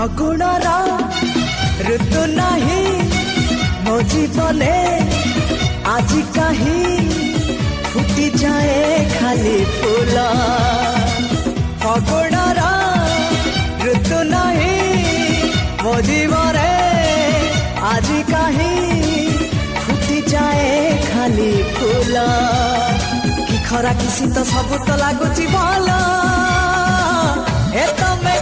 ଫଗୁଣର ଋତୁ ନାହିଁ ମୋ ଜୀବନେ ଆଜି କାହିଁ ଫୁଟି ଯାଏ ଖାଲି ଫୁଲ ଫଗୁଣର ଋତୁ ନାହିଁ ମୋ ଜୀବନରେ ଆଜି କାହିଁ ଫୁଟି ଯାଏ ଖାଲି ଫୁଲ କି ଖରା କି ଶୀତ ସବୁ ତ ଲାଗୁଛି ଭଲ ଏ ତମେ